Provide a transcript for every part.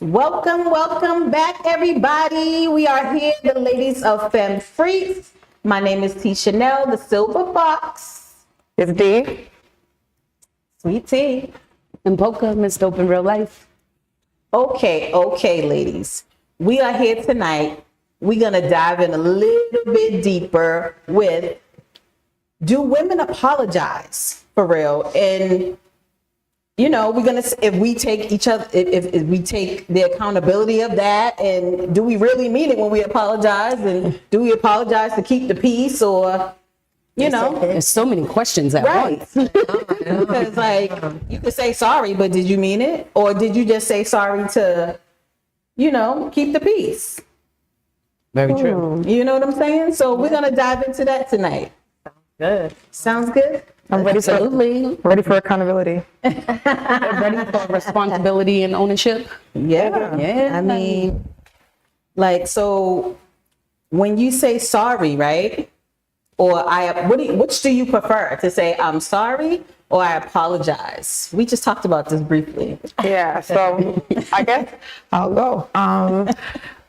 Welcome back, everybody. We are here, the ladies of Femme Freqs. My name is T. Chanel, the Silver Fox. It's D. Sweet Tea. And Polka, Miss Dope in real life. Okay, ladies. We are here tonight. We're going to dive in a little bit deeper with, do women apologize for real? And you know, we're gonna, if we take each other, if we take the accountability of that, and do we really mean it when we apologize? And do we apologize to keep the peace, or, you know? There's so many questions at once. Because like, you could say sorry, but did you mean it? Or did you just say sorry to, you know, keep the peace? Very true. You know what I'm saying? So we're gonna dive into that tonight. Good. Sounds good? I'm ready for accountability. Ready for responsibility and ownership. Yeah. I mean, like, so when you say sorry, right? Or which do you prefer, to say I'm sorry or I apologize? We just talked about this briefly. Yeah, so I guess I'll go.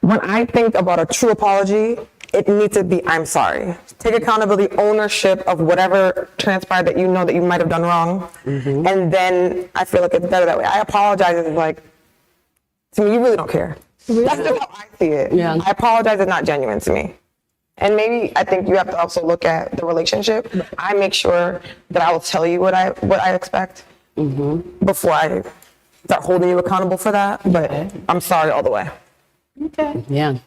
When I think about a true apology, it needs to be, I'm sorry. Take accountability, ownership of whatever transpired that you know that you might have done wrong. Mm-hmm. And then I feel like it's better that way. I apologize is like, to me, you really don't care. Really? That's just how I see it. Yeah. I apologize is not genuine to me. And maybe I think you have to also look at the relationship. I make sure that I will tell you what I expect before I start holding you accountable for that. But I'm sorry all the way. Okay. Yeah.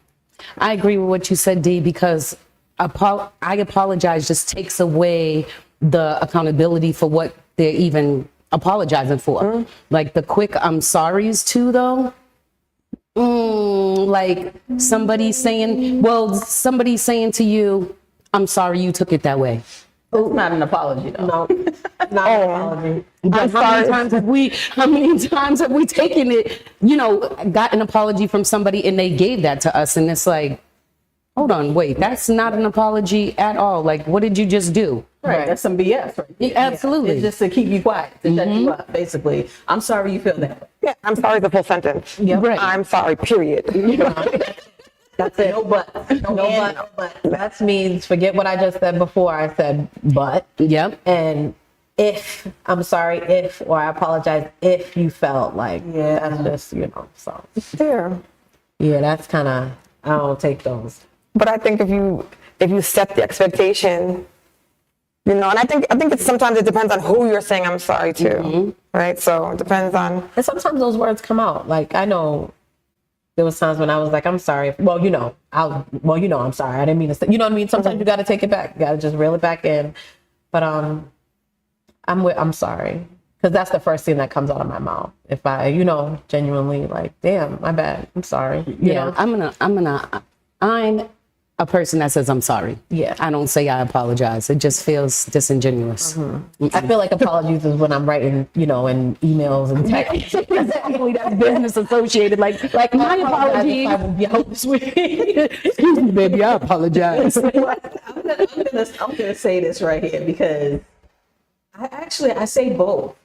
I agree with what you said, Dee, because I apologize just takes away the accountability for what they're even apologizing for. Mm. Like the quick I'm sorries too, though. Like somebody saying to you, I'm sorry you took it that way. It's not an apology, though. No, not an apology. But how many times have we taken it, you know, got an apology from somebody and they gave that to us, and it's like, hold on, wait, that's not an apology at all. Like, what did you just do? Right, that's some BS. Right? Yeah, absolutely. It's just to keep you quiet, to shut you up, basically. I'm sorry you feel that way. Yeah, I'm sorry is the full sentence. Yep. Right. I'm sorry, period. That's it. No but. No but. That means forget what I just said before. I said but. Yep. And if I'm sorry if, or I apologize if you felt like, that's just, you know, so. Yeah. Yeah, that's kind of, I don't take those. But I think if you set the expectation, you know, and I think it's sometimes it depends on who you're saying I'm sorry to, right? So it depends on. And sometimes those words come out. Like, I know there was times when I was like, I'm sorry. I'm sorry. I didn't mean to say, you know what I mean? Sometimes you got to take it back. You got to just reel it back in. But I'm sorry. Because that's the first thing that comes out of my mouth. If I, you know, genuinely like, damn, my bad. I'm sorry. You know? I'm a person that says I'm sorry. Yeah. I don't say I apologize. It just feels disingenuous. I feel like apologies is when I'm writing, you know, in emails and texts. Exactly, that's business associated. Like my apology. Excuse me, baby, I apologize. I'm gonna say this right here, because I say both.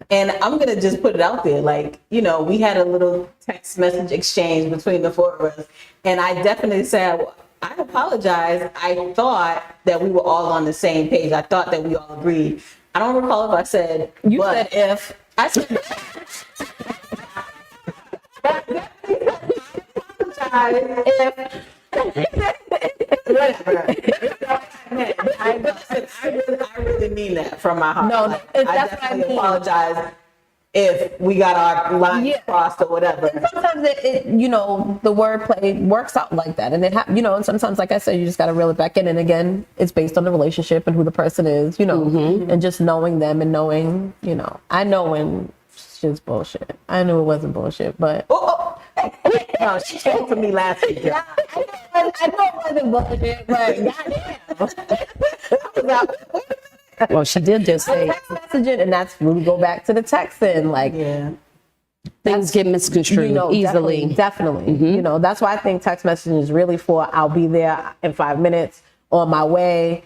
And I'm going to just put it out there. Like, you know, we had a little text message exchange between the four of us. And I definitely said, I apologize. I thought that we were all on the same page. I thought that we all agreed. I don't recall if I said, you said if. I said, I apologize if. Whatever. I really mean that from my heart. No, like, I definitely apologize if we got our lines crossed or whatever. And sometimes it, you know, the wordplay works out like that, and you know, and sometimes, like I said, you just got to reel it back in. And again, it's based on the relationship and who the person is, you know, and just knowing them and knowing, you know, I know when shit's bullshit. I knew it wasn't bullshit, but. No, she came for me last week. Yeah, I know it wasn't bullshit, but goddamn. Well, she did just say text messaging, and that's when we go back to the texting. Like, things get misconstrued, you know, easily. Definitely. You know, that's why I think text messaging is really for I'll be there in 5 minutes, on my way,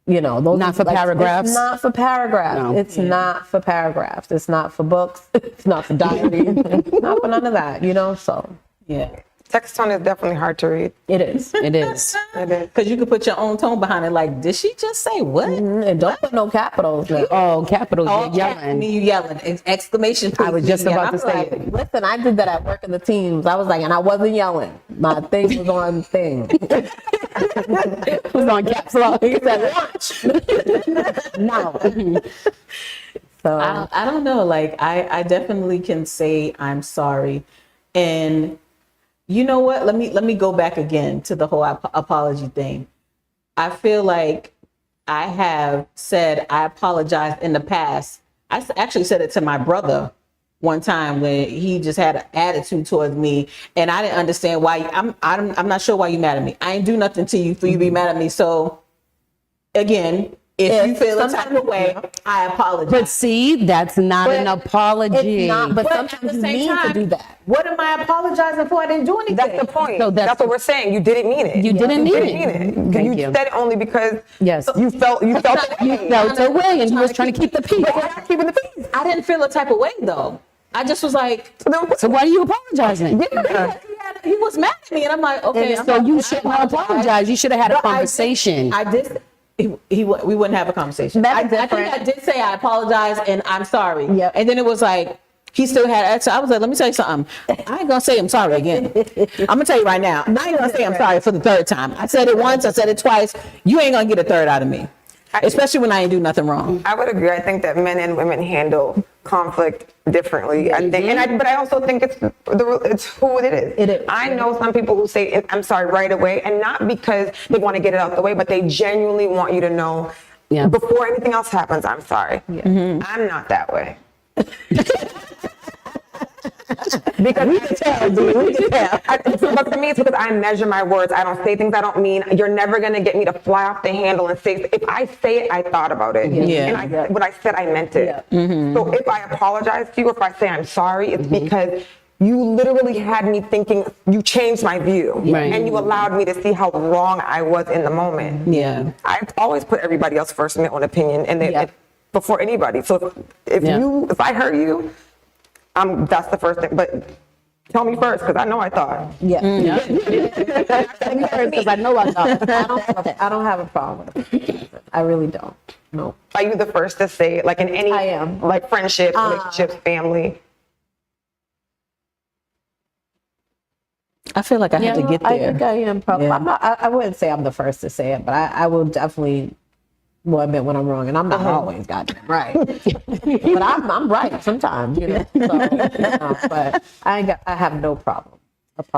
You know, those Not are, for paragraphs? It's not for paragraphs. No. It's not for paragraphs. It's not for books. It's not for diaries. Not for none of that, you know? So, Yeah. Text tone is definitely hard to read. it is. It is. It is. Because you could put your own tone behind it. Like, did she just say what? And don't put no capitals now. Oh, capitals, Oh, you're I yelling. mean, you yelling. Exclamation point. I was just about to say it. it. Listen, I did that at work in the Teams. I was like, and I wasn't yelling. My thing was on thing. It was on caps lock. He said, watch. No. So, I don't know. Like, I definitely can say I'm sorry. And you know what? Let me go back again to the whole apology thing. I feel like I have said I apologize in the past. Actually said it to my brother one time when he just had an attitude towards me, and I didn't understand why. I'm not sure why you mad at me. I ain't do nothing to you for you to be mad at me. So again, if you feel a type of way, I apologize. But see, that's not an apology. it's not, but But at sometimes the you same need time, to do that. what am I apologizing for? I didn't do anything. That's the point. So that's what we're saying. You didn't mean it. You didn't mean didn't it. mean it. Thank You you. said it only because Yes. you felt You felt away and you was trying to keep the peace. But you're not keeping the peace. I didn't feel a type of way though. I just was like, So why are you apologizing? he was mad at me, and I'm like, okay. So you shouldn't have apologized. You should have had a But conversation. I did. We wouldn't have a conversation. That's I think different. I did say I apologize and I'm sorry. Yep. And then it was like he still had. So I was like, let me tell you something. I ain't gonna say I'm sorry again. I'm gonna tell you right now. I ain't gonna say I'm sorry for the third time. I said it once. I said it twice. You ain't gonna get a third out of me, especially when I ain't do nothing wrong. I would agree. I think that men and women handle conflict differently. I think, but I also think it's who it is. It is. I know some people who say I'm sorry right away, and not because they want to get it out the way, but they genuinely want you to know before anything else happens. I'm sorry. I'm not that way. Because we can tell, dude. We can tell. But for me, it's because I measure my words. I don't say things I don't mean. You're never gonna get me to fly off the handle and say. If I say it, I thought about it. Yeah. And what I said, I meant it. So if I apologize to you, if I say I'm sorry, it's because you literally had me thinking. You changed my view, Right. and you allowed me to see how wrong I was in the moment. Yeah. I've always put everybody else first in their own opinion, and before anybody. So if I hurt you. That's the first thing, but tell me first, because I know I thought. Yeah. Because I know I thought. I don't have a problem with it. I really don't. No. Are you the first to say it, like in any, I am. like friendship, relationships, family? I feel like I had to get there. I think I am probably. Yeah. I'm not. I wouldn't say I'm the first to say it, but I will definitely will admit when I'm wrong, and I'm not always goddamn right. But I'm right sometimes, you know. So, but I have no problem.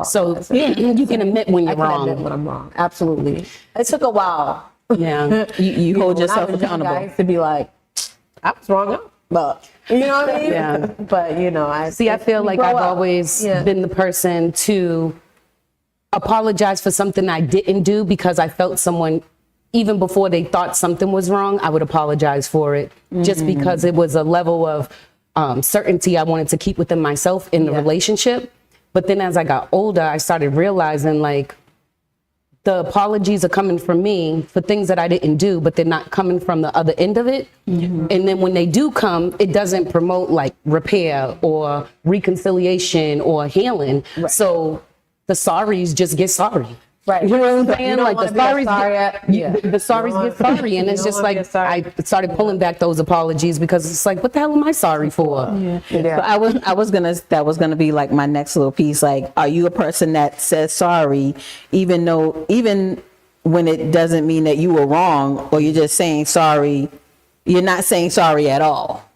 So you can admit when I you're can wrong. admit when I'm wrong. Absolutely. It took a while. Yeah. You hold When I yourself was young, accountable. I used to be like, I was wrong, but you know what I mean. Yeah. But you know, I feel like I've always been the person to apologize for something I didn't do because I felt someone, even before they thought something was wrong, I would apologize for it just because it was a level of certainty I wanted to keep within myself in the relationship. But then as I got older, I started realizing like the apologies are coming from me for things that I didn't do, but they're not coming from the other end of it. And then when they do come, it doesn't promote like repair or reconciliation or healing. So the sorries just get sorry. Right. You know what I'm saying? You don't Like wanna the be a sorries, sorry the sorries get sorry, and it's just like I started pulling back those apologies because it's like, what the hell am I sorry for? So I was gonna be like my next little piece. Like, are you a person that says sorry, even when it doesn't mean that you were wrong, or you're just saying sorry? You're not saying sorry at all.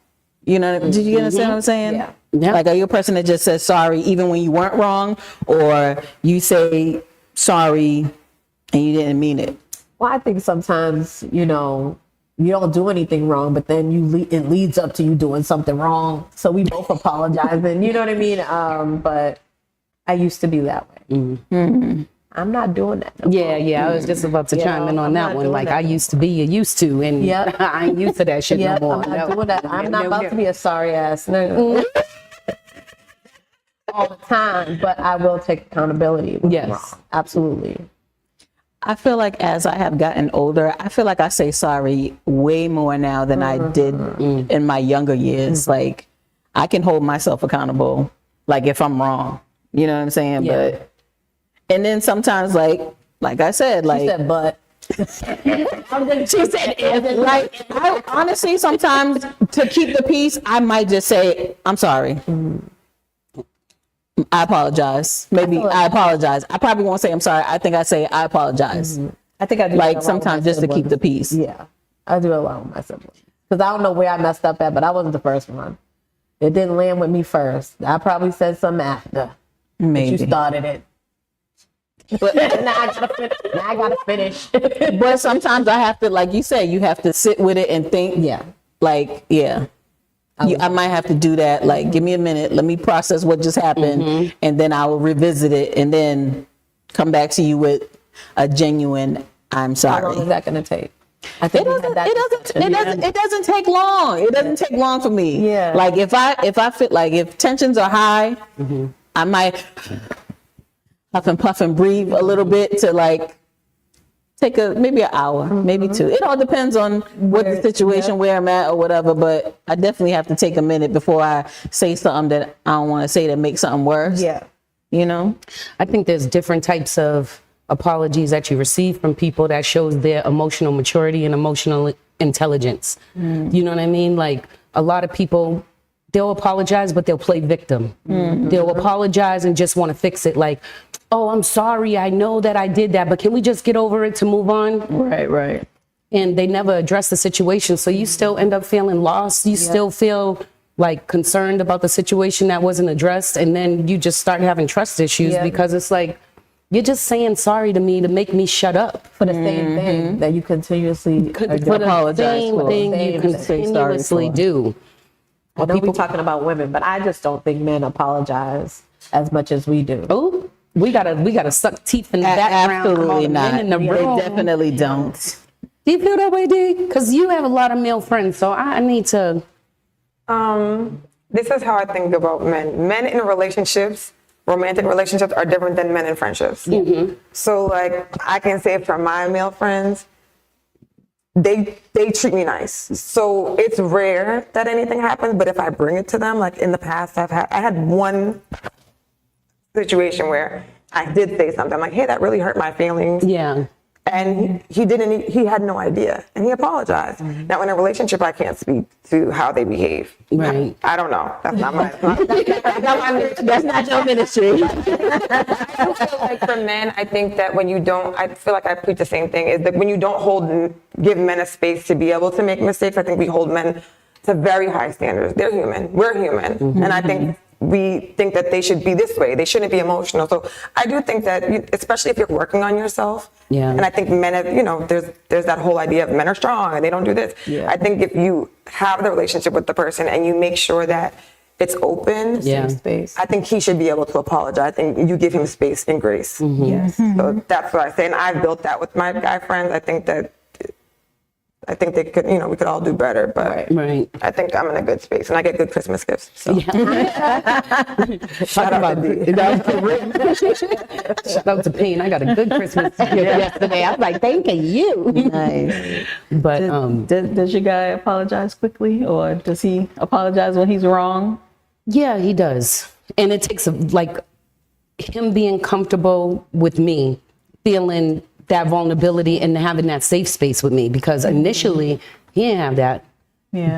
You know? Did you understand what I'm saying? Yeah. Yeah. Like, are you a person that just says sorry even when you weren't wrong, or you say sorry and you didn't mean it? Well, I think sometimes, you know, you don't do anything wrong, but then it leads up to you doing something wrong. So we both apologize, and you know what I mean? But I used to be that way. I'm not doing that. Yeah, I was just about to chime in on I'm that not one. doing Like, that. I used to be, you used to, and Yep. I ain't used to that shit Yeah, no more. I'm not doing that. I'm not No, about no. to be a sorry ass nigga all the time, but I will take accountability when I'm Yes. wrong. Absolutely. I feel like as I have gotten older, I feel like I say sorry way more now than I did in my younger years. Like, I can hold myself accountable, like if I'm wrong, you know what I'm saying? Yeah. But, and then sometimes like I said, like, She said, but. she said, if, like, I honestly, sometimes to keep the peace, I might just say, I'm sorry. I apologize. Maybe I apologize. I probably won't say I'm sorry. I think I say I apologize. I think I do that a Like lot sometimes with just to my keep the siblings. peace. Yeah, I do a lot with my siblings. Because I don't know where I messed up at, but I wasn't the first one. It didn't land with me first. I probably said something after. But Maybe. you started it. But now I gotta finish. But sometimes I have to, like you say, you have to sit with it and think. Yeah. Like, yeah. I might have to do that. Like, give me a minute. Let me process what just happened. And then I will revisit it and then come back to you with a genuine, I'm How long sorry. is that gonna take? I think It doesn't take long. It doesn't take long for me. Yeah. Like if I feel like if tensions are high, I might huff and puff and breathe a little bit to like take maybe an hour, maybe two. It all depends on what the situation, where I'm at or whatever, but I definitely have to take a minute before I say something that I don't want to say that makes something worse. Yeah. You know? I think there's different types of apologies that you receive from people that shows their emotional maturity and emotional intelligence. You know what I mean? Like a lot of people, they'll apologize, but they'll play victim. They'll apologize and just want to fix it. Like, oh, I'm sorry. I know that I did that, but can we just get over it to move on? Right. And they never address the situation. So you still end up feeling lost. You still feel like concerned about the situation that wasn't addressed. And then you just start having trust issues because it's like, you're just saying sorry to me to make me shut up. For the same thing that you continuously For the apologize same for. thing Same you thing. continuously for. do. I know we're talking about women, but I just don't think men apologize as much as we do. Oh, we gotta suck teeth in the background. from all Absolutely the men not. in the They room. definitely don't. Do you feel that way, D? Because you have a lot of male friends, so I need to. This is how I think about men. Men in relationships, romantic relationships, are different than men in friendships. So, like, I can say for my male friends, they treat me nice. So it's rare that anything happens, but if I bring it to them, like in the past, I had one situation where I did say something. I'm like, hey, that really hurt my feelings. Yeah. And he had no idea, and he apologized. Now, in a relationship, I can't speak to how they behave. Right. I don't know. That's not my. That's not your ministry. I feel like for men, I think that when you don't, I feel like I preach the same thing, is that when you don't give men a space to be able to make mistakes, I think we hold men to very high standards. They're human. We're human. And I think we think that they should be this way. They shouldn't be emotional. So I do think that, especially if you're working on yourself, and I think men have, there's that whole idea of men are strong and they don't do this. I think if you have the relationship with the person and you make sure that it's open, Space. I think he should be able to apologize. I think you give him space and grace. Yes. So that's what I say. And I've built that with my guy friends. I think they could, we could all do better, but Right. I think I'm in a good space and I get good Christmas gifts. So. Shout out to Payne. I got a good Christmas gift yesterday. I was like, thank you. Nice. But Does your guy apologize quickly, or does he apologize when he's wrong? yeah, he does. And it takes him being comfortable with me, feeling that vulnerability and having that safe space with me, because initially he didn't have that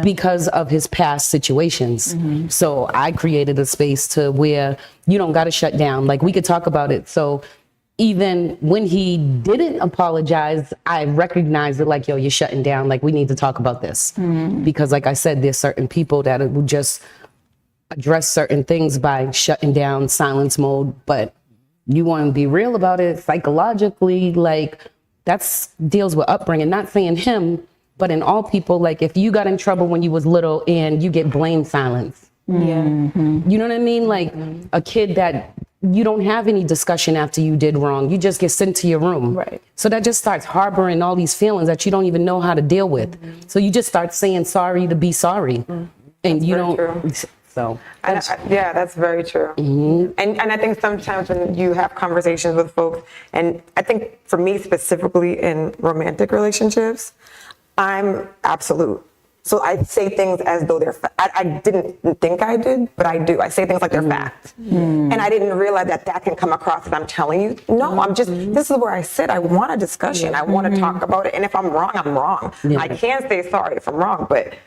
because of his past situations. So I created a space to where you don't got to shut down. Like, we could talk about it. So even when he didn't apologize, I recognized it, like, yo, you're shutting down. Like, we need to talk about this. Because like I said, there's certain people that will just address certain things by shutting down, silence mode. But you want to be real about it psychologically, like, that's deals with upbringing. Not saying him, but in all people, like, if you got in trouble when you was little and you get blame silence. You know what I mean? Like a kid that you don't have any discussion after you did wrong. You just get sent to your room. Right. So that just starts harboring all these feelings that you don't even know how to deal with. So you just start saying sorry to be sorry. And you don't So And yeah, that's very true. And I think sometimes when you have conversations with folks, and I think for me specifically in romantic relationships, I'm absolute. So I say things as though they're I didn't think I did, but I do. I say things like they're fact. And I didn't realize that that can come across as I'm telling you. No, I'm just, this is where I sit. I want a discussion. I want to talk about it. And if I'm wrong, I'm wrong. I can say sorry if I'm wrong, but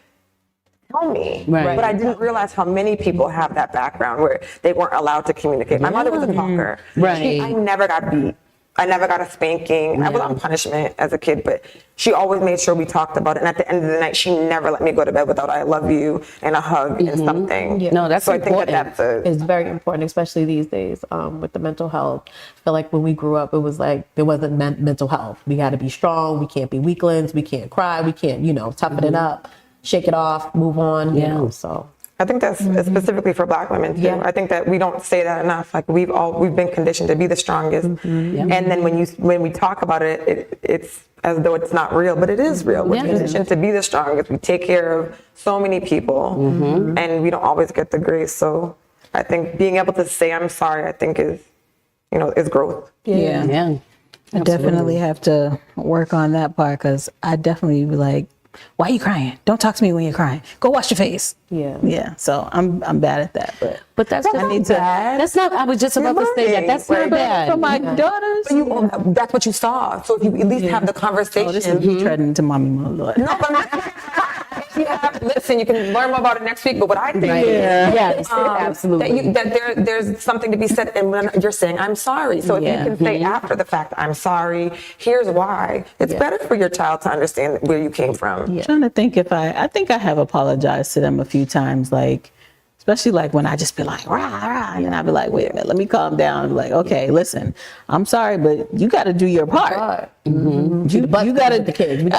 tell me. Right. But I didn't realize how many people have that background where they weren't allowed to communicate. My mother was a talker. Right. I never got beat. I never got a spanking. I was on punishment as a kid, but she always made sure we talked about it. And at the end of the night, she never let me go to bed without "I love you" and a hug and something. Yeah. No, that's so important. I think that that's It's very important, especially these days with the mental health. I feel like when we grew up, it was like there wasn't mental health. We got to be strong. We can't be weaklings. We can't cry. We can't, toughen it up, shake it off, move on. You know, so. I think that's specifically for Black women too. Yeah. I think that we don't say that enough. Like we've been conditioned to be the strongest, and then when we talk about it, it's as though it's not real, but it is real. We're conditioned to be the strongest. We take care of so many people, and we don't always get the grace. So I think being able to say I'm sorry, I think is growth. Yeah. I definitely have to work on that part because I definitely be like, why are you crying? Don't talk to me when you're crying. Go wash your face. Yeah. So I'm bad at that, But that's I need to. That's not. I was just about to say that. That's not bad. For my daughters. That's what you saw. So if you at least have the conversation. Oh, this is me treading into mommy mode, Lord. No, but listen, you can learn more about it next week. But what I think is, Yes, absolutely. that there's something to be said, and when you're saying I'm sorry. So if you can say after the fact, I'm sorry. Here's why. It's better for your child to understand where you came from. I'm trying to think if I think I have apologized to them a few times, like, especially like when I just be like, rah, rah, and I'd be like, wait a minute, let me calm down. And be like, okay, listen, I'm sorry, but you got to do your part. You got to the kids. We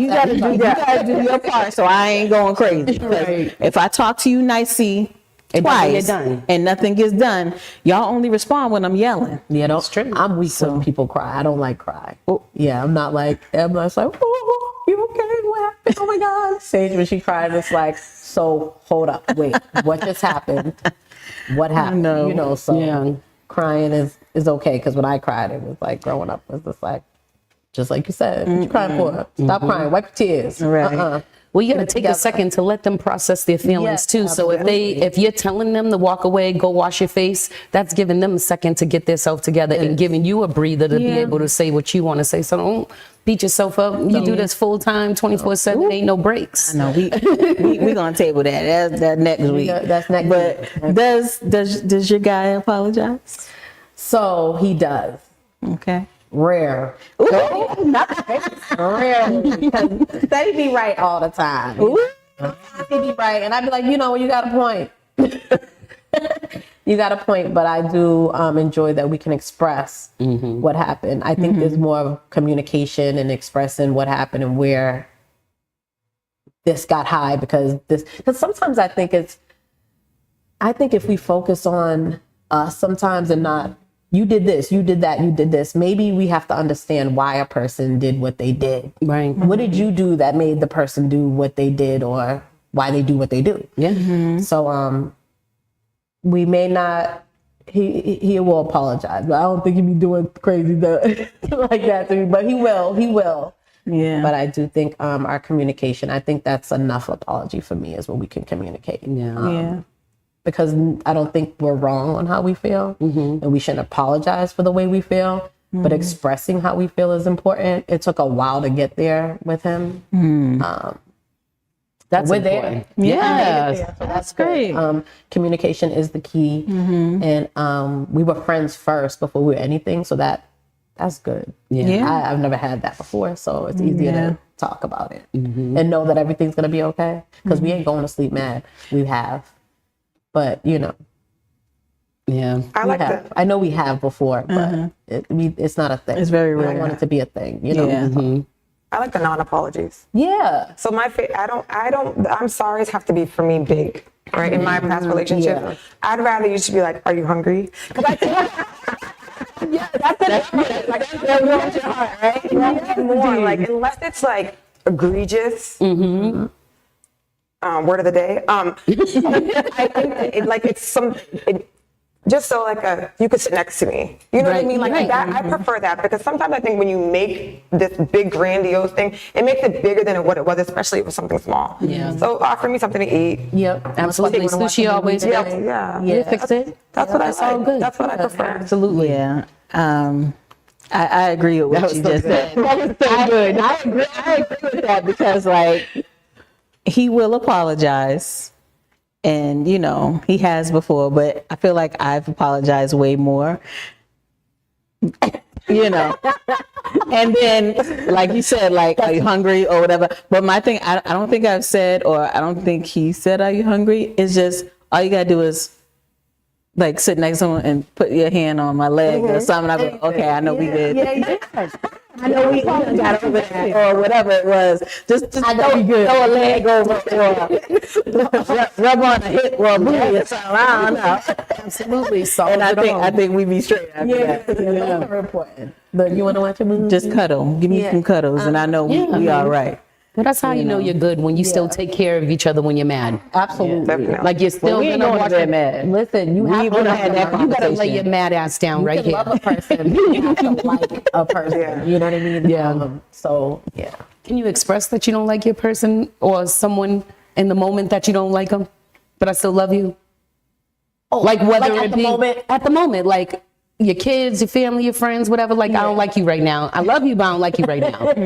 you got to do your part, so I ain't going crazy. Right. If I talk to you nicely twice and nothing gets done, y'all only respond when I'm yelling. Yeah, that's true. I'm weak when people cry. I don't like cry. Yeah, I'm not like, oh, you okay? What happened? Oh my God. Sage, when she cried, it's like, so hold up, wait, what just happened? What happened? So crying is okay. Because when I cried, it was like growing up was just like you said, what you crying for? Stop crying, wipe your tears. Right. Well, you got to take a second to let them process their feelings too. So if you're telling them to walk away, go wash your face, that's giving them a second to get themselves together and giving you a breather to be able to say what you want to say. So don't beat yourself up. You do this full time, 24/7. Ain't no breaks. I know we gonna table that. That's next week. That's next But does your guy apologize? So he does. Okay. Rare. Rarely. Because they be right all the time. They be right. And I'd be like, you got a point. You got a point, but I do enjoy that we can express what happened. I think there's more of communication and expressing what happened and where this got high because sometimes I think if we focus on us sometimes and not, you did this, you did that, you did this. Maybe we have to understand why a person did what they did. Right. What did you do that made the person do what they did or why they do what they do? Yeah. So we may not, he will apologize, but I don't think he'd be doing crazy like that to me, but he will. Yeah. But I do think our communication, I think that's enough apology for me is when we can communicate. Yeah. Because I don't think we're wrong on how we feel and we shouldn't apologize for the way we feel, but expressing how we feel is important. It took a while to get there with him. That's we're important. there. Yes. So that's great. Communication is the key. And we were friends first before we were anything. So that's good. Yeah. I've never had that before. So it's easier to talk about it and know that everything's going to be okay. Because we ain't going to sleep mad. We have. But, Yeah. I like that. I know we have before, but it's not a thing. It's very rare. I don't want it to be a thing, I like the non-apologies. Yeah. So I'm sorry's have to be for me big, right? In my past relationship, I'd rather you should be like, are you hungry? Because I think that's it. Like that warms your heart, right? You want more, like unless it's like egregious. word of the day. I think just so you could sit next to me. You know what I Right, mean? Like right. that, I prefer that because sometimes I think when you make this big grandiose thing, it makes it bigger than what it was, especially if it was something small. Yeah. So offer me something to eat. Yep. Absolutely. Take one to Sushi watch a always movie. fits. Yeah. You fix it. That's what I It's all like. good. That's what I prefer. Absolutely. Yeah. I agree with what you so just good. said. That was so good. I agree with that because like he will apologize. And, you know, he has before, but I feel like I've apologized way more, you know. And then, like you said, like, are you hungry or whatever? But my thing, I don't think I've said, or I don't think he said, are you hungry? It's just, all you got to do is, like, sit next to him and put your hand on my leg or something. I'll be like, okay, I know we good. I know we got over that or whatever it was. Just throw a leg over or rub on a hip or a booty or something. I don't know. Absolutely. Solve And it all. I think we be straight after that. That's very important. But you want to watch a movie? Just cuddle. Give me some cuddles and I know we all right. Well, that's how you know you're good, when you still take care of each other when you're mad. Absolutely. Definitely. Like you're still we ain't gonna going to watch bed it. mad. Listen, you have We to don't have that You gotta lay conversation. your mad ass down right you can here. love a person, but you have to like a person. Yeah. You know what I mean? Yeah. So yeah. Can you express that you don't like your person or someone in the moment that you don't like them, but I still love you? Oh, Like whether at it the be moment. at the moment, like your kids, your family, your friends, whatever. Like I don't like you right now. I love you, but I don't like you right now. Like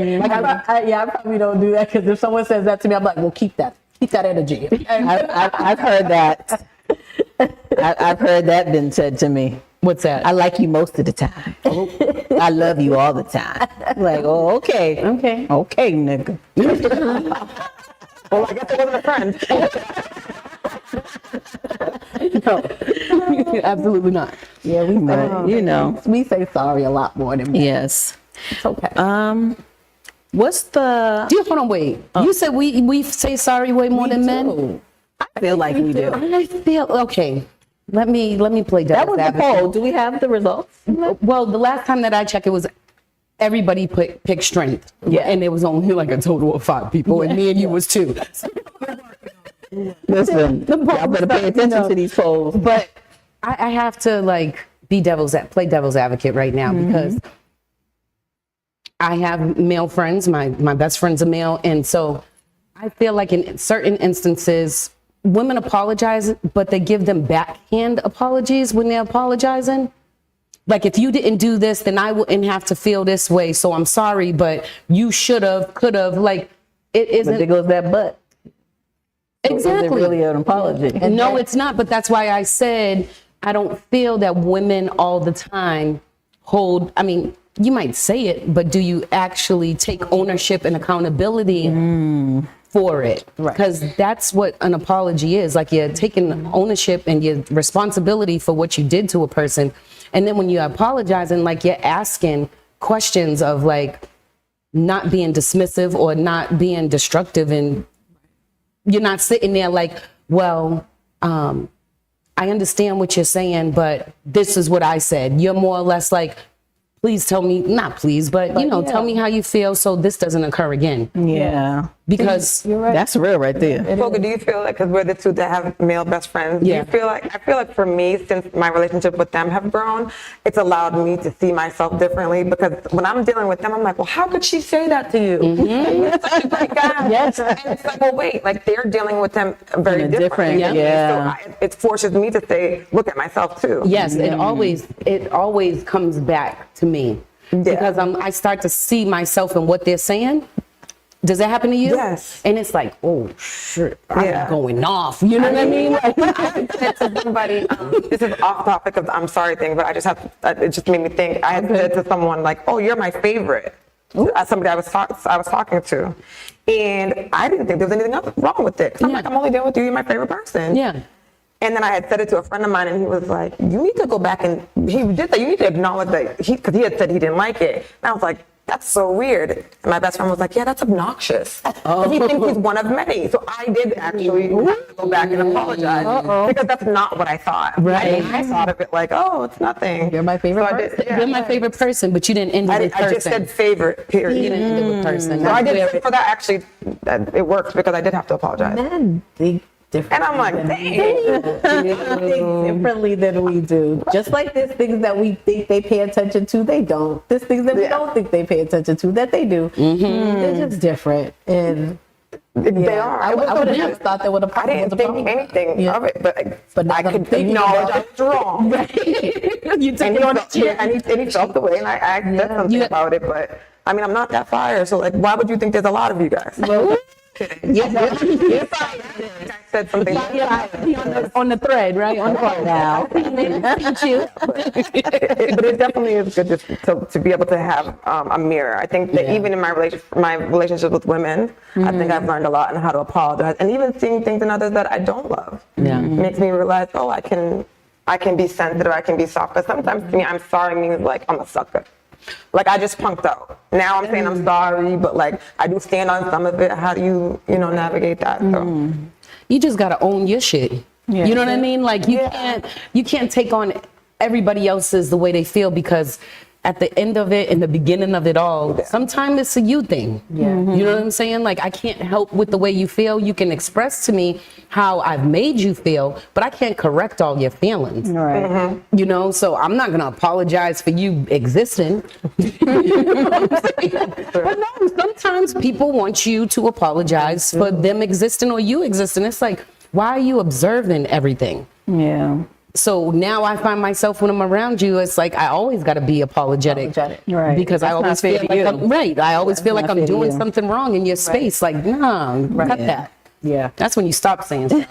I probably don't do that because if someone says that to me, I'm like, well, keep that energy. I've heard that. I've heard that been said to me. what's that? I like you most of the time. I love you all the time. Like, oh, okay. Okay. Okay, nigga. Well, I guess it wasn't a friend. No, absolutely not. Yeah, we But, you know, we say sorry a lot more than yes. it's okay. What's the, Hold on, wait. You said we say sorry way more than men. I feel like we do. I feel okay. Let me play That devil's was the advocate. poll. Do we have the results? Well, the last time that I checked, it was everybody picked strength. Yeah. And there was only like a total of 5 people, and me and you was 2. Listen, y'all better pay attention to these polls. But I have to like play devil's advocate right now because I have male friends. My best friend's a male, and so I feel like in certain instances, women apologize, but they give them backhand apologies when they're apologizing. Like, if you didn't do this, then I wouldn't have to feel this way. So I'm sorry, but you should have, could have. Like, it But there isn't goes that but. Is it exactly. really an apology? No, it's not. But that's why I said I don't feel that women all the time hold. I mean, you might say it, but do you actually take ownership and accountability for it? Because that's what an apology is. Like, you're taking ownership and your responsibility for what you did to a person. And then when you're apologizing, like, you're asking questions of like not being dismissive or not being destructive, and you're not sitting there like, well, I understand what you're saying, but this is what I said. You're more or less like, please tell me, not please, but tell me how you feel so this doesn't occur again. Yeah. Because That's real right there. Polka, do you feel like, because we're the two that have male best friends, do Yeah. you feel like, I feel like for me, since my relationship with them have grown, it's allowed me to see myself differently, because when I'm dealing with them, I'm like, well, how could she say that to you? Like, you're such a great guy. Yes. And it's like, well, wait, like, they're dealing with them very In a different- differently. than me. yeah. So it forces me to say, look at myself too. yes, it always comes back to me. Because I start to see myself in what they're saying. Does that happen to you? Yes. And it's like, oh shit, I'm Yeah. going off. You know what I mean? Like, I said to somebody, this is off topic of the I'm sorry thing, but I just have, it just made me think. I had said to someone like, oh, you're my favorite. Somebody I was talking to. And I didn't think there was anything wrong with it. 'Cause I'm Yeah. like, I'm only dealing with you, you're my favorite person. Yeah. And then I had said it to a friend of mine, and he was like, you need to go back and, he did that, you need to acknowledge that, because he had said he didn't like it. And I was like, that's so weird. And my best friend was like, yeah, that's obnoxious. He thinks he's one of many. So I did actually have to go back and apologize because that's not what I thought. Right. I thought of it like, oh, it's nothing. You're my favorite So I did- person. yeah. You're my favorite person, but you didn't end it with person. I just said favorite, period. You didn't end it with person. So I That's where did for that actually, it worked because I did have to apologize. Men think differently. And I'm like, than dang. we think differently than we do. Just like there's things that we think they pay attention to, they don't. There's things that we don't think they pay attention to that they do. They're just different. And They are. I would have never thought that would have I didn't think anything of it, but now I that I'm could thinking acknowledge about I was wrong. you took And it on the he, and he felt the way, and I said something Yeah. about it, but I mean, I'm not that fire, so like, why would you think there's a lot of you guys? I said something. on the thread, right? On the thread now. Thank you. But it definitely is good to be able to have a mirror. I think that even in my relationship with women, I think I've learned a lot on how to apologize, and even seeing things in others that I don't love. Yeah. Makes me realize, oh, I can be sensitive, I can be soft. Because sometimes to me, I'm sorry means like I'm a sucker. Like I just punked out. Now I'm saying I'm sorry, but like I do stand on some of it. How do you navigate that? So. You just gotta own your shit. You know what I mean? Like you can't take on everybody else's the way they feel, because at the end of it, in the beginning of it all, sometimes it's a you thing. You know what I'm saying? Like I can't help with the way you feel. You can express to me how I've made you feel, but I can't correct all your feelings. Right. You know, so I'm not gonna apologize for you existing. You know what I'm saying? But no, sometimes people want you to apologize for them existing or you existing. It's like, why are you observing everything? Yeah. So now I find myself when I'm around you, it's like I always got to be apologetic. Right. Because I That's always not fair feel to like you. I'm right. I always feel like not I'm fair to doing you. something wrong in your space. Like, nah, cut that. Yeah. That's when you stop saying sorry.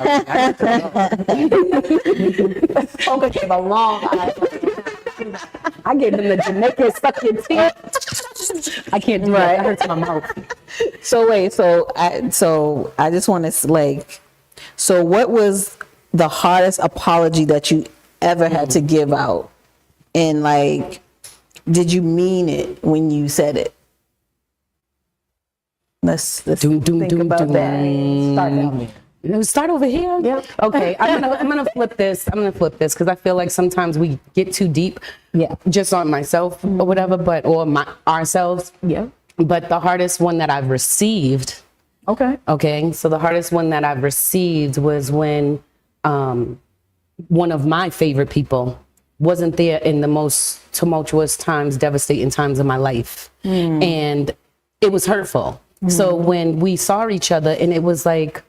Olga gave a long eye. I gave them the Jamaican suck your teeth. I can't do that. That hurts my mouth. So wait, so I just want to like, so what was the hardest apology that you ever had to give out? And like, did you mean it when you said it? Let's Doom, doom, think doom, about doom. that. Start down there. Start over here. Yep. Okay. I'm gonna flip this. I'm gonna flip this because I feel like sometimes we get too deep. Yeah. Just on myself or whatever, ourselves. Yeah. But the hardest one that I've received. Okay. So the hardest one that I've received was when one of my favorite people wasn't there in the most tumultuous times, devastating times of my life. And it was hurtful. So when we saw each other and it was like,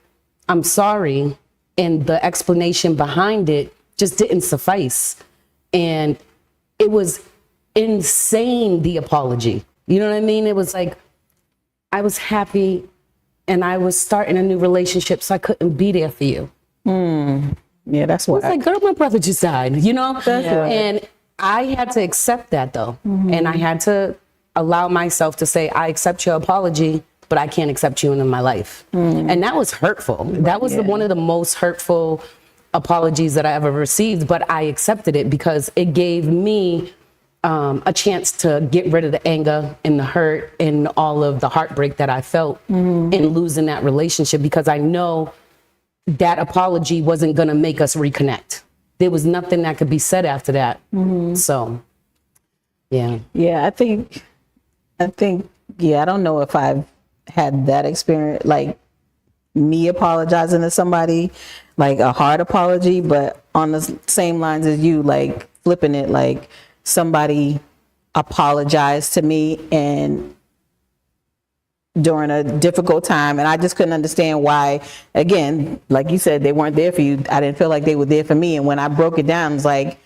I'm sorry, and the explanation behind it just didn't suffice. And it was insane, the apology. You know what I mean? It was like, I was happy and I was starting a new relationship, so I couldn't be there for you. Yeah, that's what. It's like, girl, my brother just died, you know? And I had to accept that though. And I had to allow myself to say, I accept your apology, but I can't accept you into my life. And that was hurtful. That was one of the most hurtful apologies that I ever received, but I accepted it because it gave me a chance to get rid of the anger and the hurt and all of the heartbreak that I felt in losing that relationship, because I know that apology wasn't gonna make us reconnect. There was nothing that could be said after that. So, yeah. Yeah, I think, yeah, I don't know if I've had that experience, like me apologizing to somebody, like a hard apology, but on the same lines as you, like flipping it, like somebody apologized to me and during a difficult time, and I just couldn't understand why. Again, like you said, they weren't there for you. I didn't feel like they were there for me. And when I broke it down, it's like,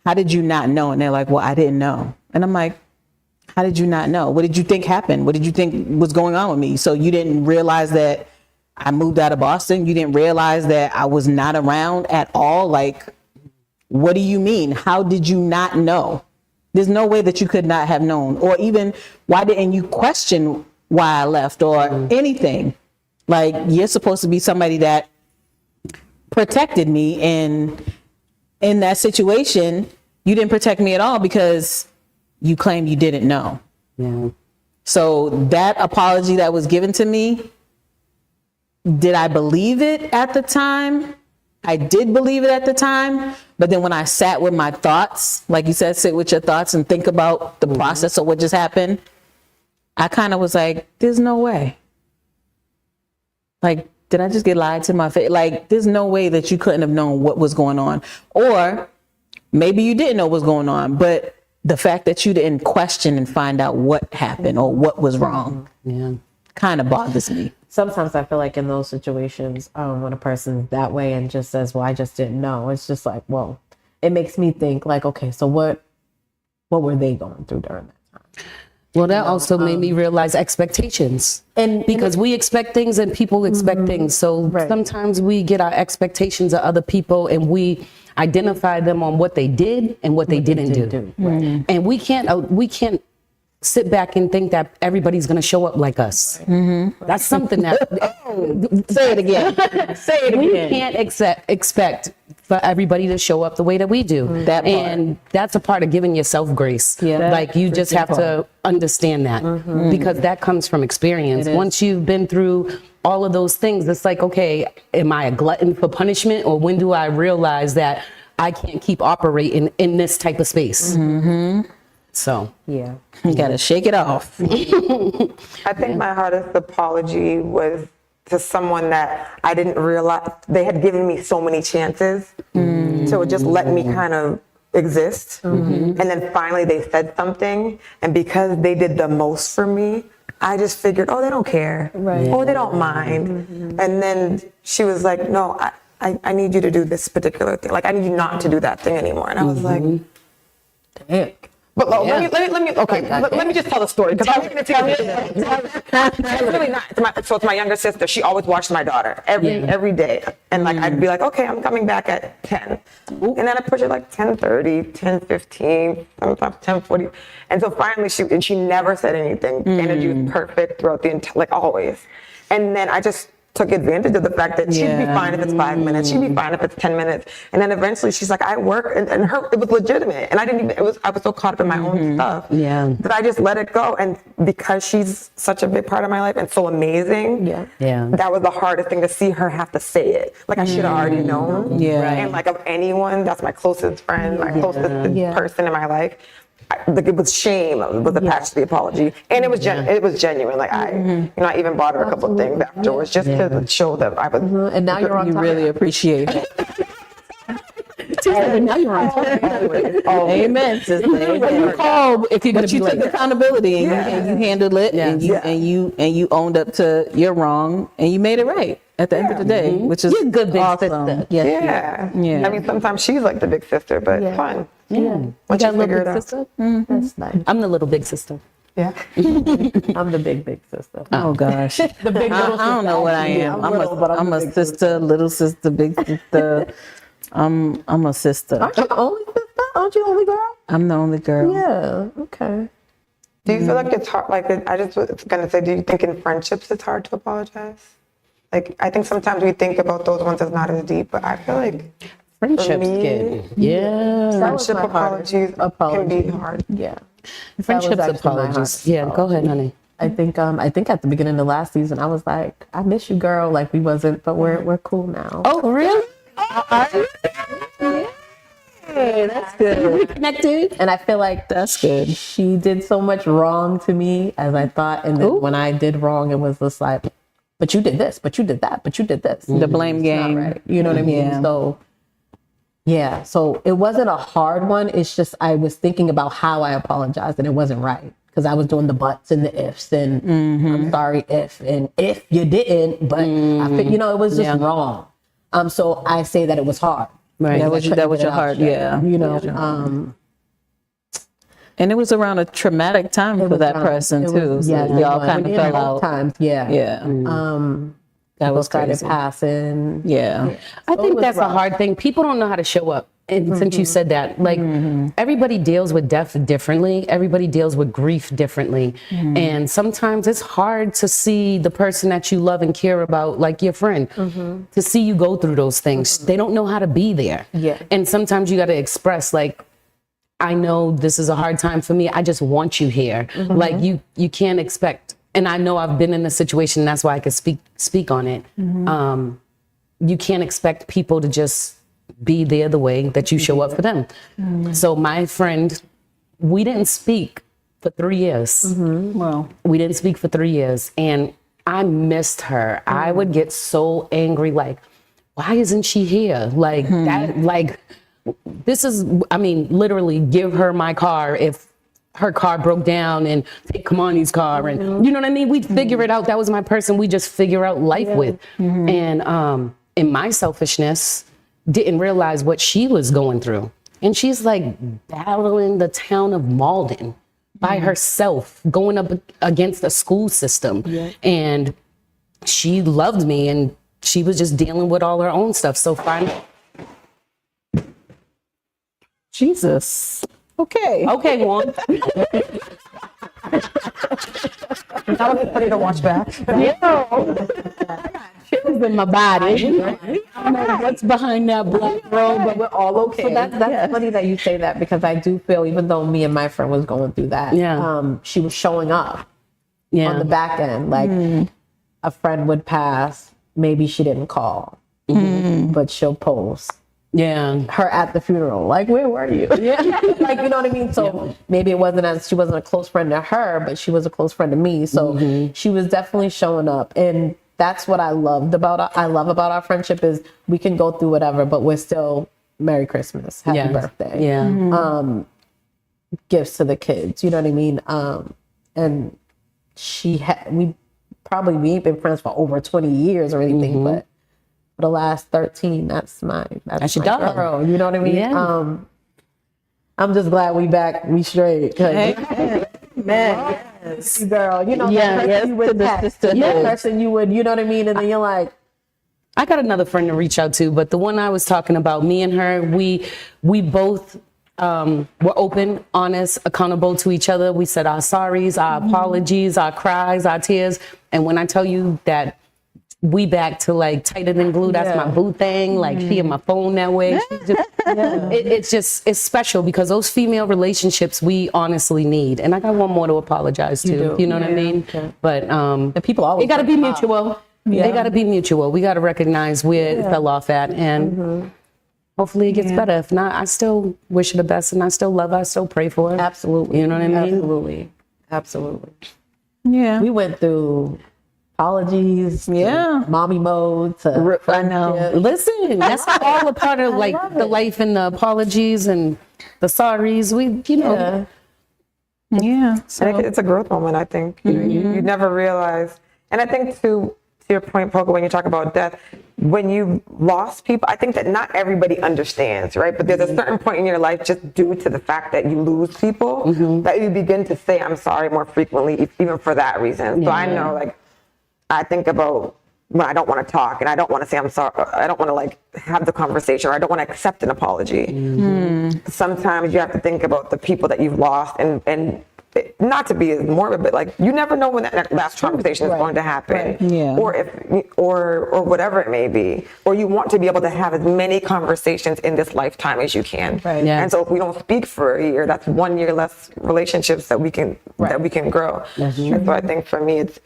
how did you not know? And they're like, well, I didn't know. And I'm like, how did you not know? What did you think happened? What did you think was going on with me? So you didn't realize that I moved out of Boston? You didn't realize that I was not around at all? Like, what do you mean? How did you not know? There's no way that you could not have known. Or even, why didn't you question why I left or anything? Like, you're supposed to be somebody that protected me, and in that situation, you didn't protect me at all because you claim you didn't know. Yeah. So that apology that was given to me, did I believe it at the time? I did believe it at the time, but then when I sat with my thoughts, like you said, sit with your thoughts and think about the process of what just happened, I kind of was like, there's no way. Like, did I just get lied to my face? Like, there's no way that you couldn't have known what was going on. Or maybe you didn't know what was going on, but the fact that you didn't question and find out what happened or what was wrong kind of bothers me. Sometimes I feel like in those situations, when a person's that way and just says, well, I just didn't know, it's just like, well, it makes me think like, okay, so what were they going through during that time? Well, that also made me realize expectations. And because we expect things and people expect things. So sometimes we get our expectations of other people and we identify them on what they did and what they didn't do. Right. And we can't sit back and think that everybody's going to show up like us. That's something that Say it again. Say it we again. can't expect for everybody to show up the way that we do. That part. And that's a part of giving yourself grace. Yeah. Like you just have to understand that because that comes from experience. Once you've been through all of those things, it's like, okay, am I a glutton for punishment, or when do I realize that I can't keep operating in this type of space? So Yeah. You got to shake it off. I think my hardest apology was to someone that I didn't realize they had given me so many chances to just let me kind of exist. And then finally they said something, and because they did the most for me, I just figured, oh, they don't care. Right. Oh, they don't mind. And then she was like, no, I need you to do this particular thing. Like, I need you not to do that thing anymore. And I was like, Heck. but let me just tell the story, because I'm going to tell you. It's really not. It's my younger sister. She always watched my daughter every day, and like I'd be like, okay, I'm coming back at 10, and then I push it like 10:30, 10:15, sometimes 10:40, and so finally she never said anything. Energy was perfect throughout the entire, like always, and then I just took advantage of the fact that she'd be fine if it's 5 minutes, she'd be fine if it's 10 minutes. And then eventually she's like, I work, and it was legitimate. And I was so caught up in my own stuff that I just let it go. And because she's such a big part of my life and so amazing, that was the hardest thing, to see her have to say it. Like I should have already known. And like of anyone, that's my closest friend, my closest person in my life. Like it was shame was attached to the apology, and it was genuine. Like I even bought her a couple of things afterwards just to show that I was. And now you're on You time. really appreciate it. now you're on time. Amen, sister. You call if you're going But to be you took late. accountability and you handled it, and you owned up to your wrong, and you made it right at the end of the day, which is You're a good big awesome. sister. Yes, Yeah. I mean, sometimes she's like the big sister, but fun. Yeah. Once You got a you little figure big it out. sister? That's nice. I'm the little big sister. Yeah. I'm the big sister. Oh gosh, The big I don't know what I am. I'm a sister, little sister, big sister. I'm a sister. Aren't you the only sister? Aren't you the only girl? I'm the only girl. Yeah. Okay. Do you feel like it's hard? Like I just was gonna say, do you think in friendships it's hard to apologize? Like I think sometimes we think about those ones as not as deep, but I feel like Friendships me, good. Yeah. That was friendship my hardest apologies can be hard. Yeah. Friendships That was actually my apologies. hardest Yeah, go ahead, honey. I think at the beginning of last season I was like, I miss you, girl. Like we wasn't, but we're cool now. Oh, really? That's good. Connected. And I feel like That's good. she did so much wrong to me as I thought, and then when I did wrong, it was just like, but you did this, but you did that, but you did this. The blame Not game. right. You know what I mean? Yeah. So yeah, so it wasn't a hard one. It's just I was thinking about how I apologized, and it wasn't right because I was doing the buts and the ifs, and I'm sorry if, and if you didn't, but I think, it was just wrong. So I say that it was hard. Right. That was your heart. Yeah. And it was around a traumatic time for that person too. So y'all kind of fell out. Times, yeah. Yeah. That was Started crazy. passing. Yeah. I think was that's a rough. hard thing. People don't know how to show up. And since you said that, like everybody deals with death differently. Everybody deals with grief differently. And sometimes it's hard to see the person that you love and care about, like your friend, to see you go through those things. They don't know how to be there. Yeah. And sometimes you got to express like, I know this is a hard time for me. I just want you here. Like you can't expect, and I know I've been in a situation, that's why I can speak on it. You can't expect people to just be there the way that you show up for them. So my friend, we didn't speak for 3 years. Well, We didn't speak for 3 years, and I missed her. I would get so angry, like, why isn't she here? Like that, like, this is, I mean, literally give her my car if her car broke down and take Kamani's car. And you know what I mean? We'd figure it out. That was my person. We just figure out life with. And in my selfishness, didn't realize what she was going through. And she's like battling the town of Malden by herself, going up against the school system. And she loved me, and she was just dealing with all her own stuff. So finally, Jesus. Okay. okay, Juan. That was funny to watch back. Chills in my body. I don't know what's behind that black robe, but we're all okay. So that's funny that you say that, because I do feel, even though me and my friend was going through that, she was showing up on the back end. Like a friend would pass, maybe she didn't call, but she'll post her at the funeral. Like, where were you? Like, you know what I mean? So maybe it wasn't she wasn't a close friend to her, but she was a close friend to me. So she was definitely showing up. And that's what I love about our friendship, is we can go through whatever, but we're still Merry Christmas, Happy Birthday. Gifts to the kids, you know what I mean? And we ain't been friends for over 20 years or anything, but for the last 13, that's my your dog. girl, you know what I mean? Yeah. I'm just glad we straight. Man, Girl, you know, Yeah, that yes, person you would to the text, sisterhood. that person you would, you know what I mean? And then you're like, I got another friend to reach out to, but the one I was talking about, me and her, we both were open, honest, accountable to each other. We said our sorries, our apologies, our cries, our tears. And when I tell you that we back to like tighter than glue, that's my boo thing. Like she and my phone that way. It's special, because those female relationships we honestly need. And I got one more to apologize to. You know what I mean? Okay. But and people always it got to be mutual. It got to be mutual. We got to recognize where it fell off at, and hopefully it gets better. If not, I still wish her the best, and I still love her. I still pray for her. Absolutely. You know what I mean? Absolutely. Yeah. We went through apologies, mommy mode, to I know. Listen, that's all a part of like the life, and the apologies and the sorries. We, you know. Yeah. And it's a growth moment, I think. You never realize. And I think to your point, Polka, when you talk about death, when you lost people, I think that not everybody understands, right? But there's a certain point in your life, just due to the fact that you lose people, that you begin to say, I'm sorry more frequently, even for that reason. So I know, like, I think about when I don't want to talk and I don't want to say I'm sorry. I don't want to like have the conversation, or I don't want to accept an apology. Sometimes you have to think about the people that you've lost, and not to be morbid, but like you never know when that last conversation is going to happen, or whatever it may be. Or you want to be able to have as many conversations in this lifetime as you can. And so if we don't speak for a year, that's 1 year less relationships that we can grow. And so I think for me, it's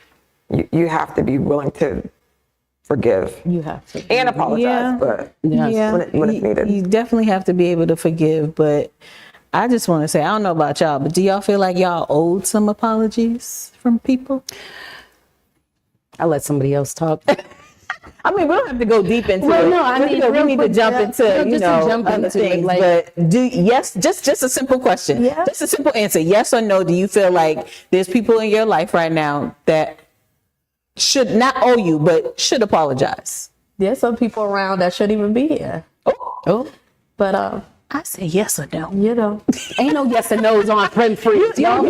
you have to be willing to forgive. You have to. And apologize, but when it's needed. You definitely have to be able to forgive, but I just want to say, I don't know about y'all, but do y'all feel like y'all owed some apologies from people? I'll let somebody else talk. I mean, we don't have to go deep into Well, it. no, I mean, we need to jump into, other things. like- but just a simple question. Yeah. Just a simple answer. Yes or no, do you feel like there's people in your life right now that should not owe you, but should apologize? There's some people around that shouldn't even be here. But I say yes or no. you know, Ain't no yes and no's on Femme Freqs, y'all.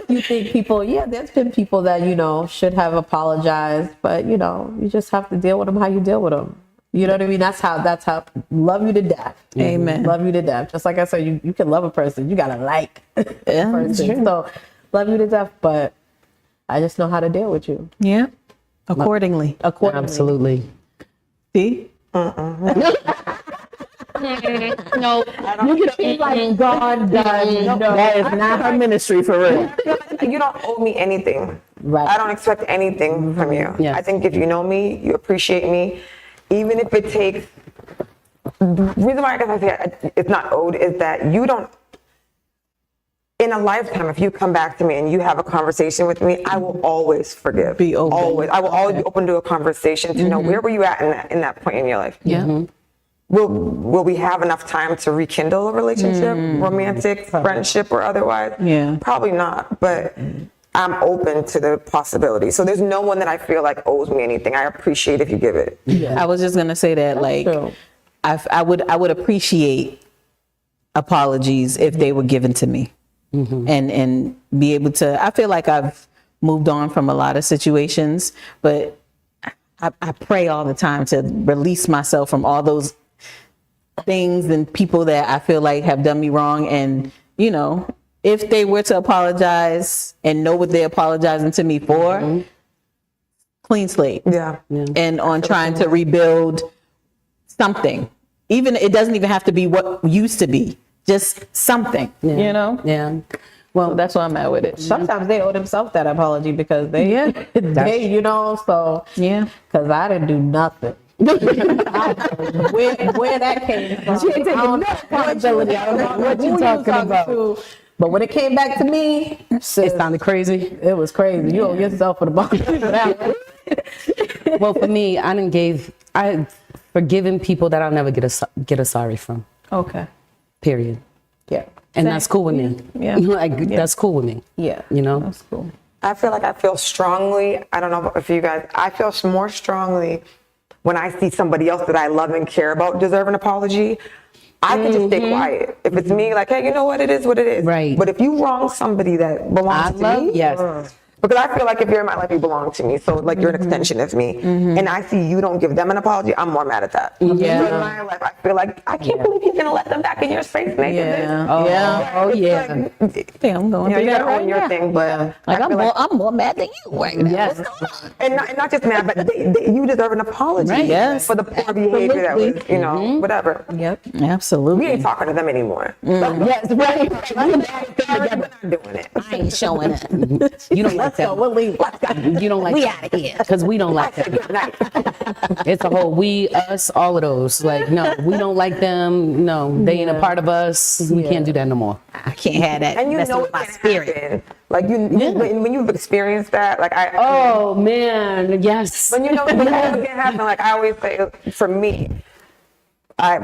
you think people, there's been people that, you know, should have apologized, but you know, you just have to deal with them how you deal with them. You know what I mean? That's how love you to death. Amen. Love you to death. Just like I said, you can love a person, you gotta like a person. So love you to death, but I just know how to deal with you Yeah. Accordingly. accordingly. Absolutely. See? No, you get a like God does. No, That is not her ministry for real. You don't owe me anything. Right. I don't expect anything from you. Yes. I think if you know me, you appreciate me, even if it takes. The reason why I guess I say it's not owed is that you don't. In a lifetime, if you come back to me and you have a conversation with me, I will always forgive. Be open. Always. I will always be open to a conversation to know where were you at in that point in your life. Yeah. Will we have enough time to rekindle a relationship, romantic, friendship, or otherwise? Yeah. Probably not, but I'm open to the possibility. So there's no one that I feel like owes me anything. I appreciate if you give it. I was just gonna say that, like, true. I would appreciate apologies if they were given to me, and be able to. I feel like I've moved on from a lot of situations, but I pray all the time to release myself from all those things and people that I feel like have done me wrong. And you know, if they were to apologize and know what they're apologizing to me for, clean slate. Yeah. And on trying to rebuild something. Even it doesn't even have to be what used to be, just something, you know? Yeah. Well, that's why I'm at with it. Sometimes they owe themselves that apology because they, Yeah. they, you know, so Yeah. because I didn't do nothing. I don't know where that came from. She ain't taking I don't no know accountability. I don't know what who you talking about. to, but when it came back to me, It sounded crazy. it was crazy. You owe yourself for the ball for that one. Well, for me, I've forgiven people that I'll never get a sorry from. Okay. Period. Yeah. And that's cool with me. Yeah. Like, that's cool with me. Yeah. You know? That's cool. I feel strongly. I don't know if you guys, I feel more strongly when I see somebody else that I love and care about deserve an apology. I can just stay quiet. If it's me, like, hey, you know what? It is what it is. Right. But if you wrong somebody that belongs to me, yes. because I feel like if you're in my life, you belong to me. So like you're an extension of me. And I see you don't give them an apology, I'm more mad at that. Yeah. So in my life, I feel like I can't believe you're gonna let them back in your space, make Yeah. Oh, Yeah. oh, It's yeah. like, Yeah, I'm going you know, through you that gotta right own your now. thing, but Like, I I'm feel more mad than you right now. Yes. What's going on? and not just mad, but you deserve an apology Right. Yes. for the poor behavior that was, you know, whatever. Yep. We Absolutely. ain't talking to them anymore. Yes, right. We're not doing it. I ain't showing it. You don't like that. We'll leave. You don't like We that. outta here. Because we don't like that. Good night. It's a whole we, us, all of those. Like, no, we don't like them. No, they ain't a part of us. We can't do that no more. I can't have that. And you messing know with it my can spirit. happen. Like when you've experienced that, like Oh, man. Yes. when you know it can happen, like I always say, for me, I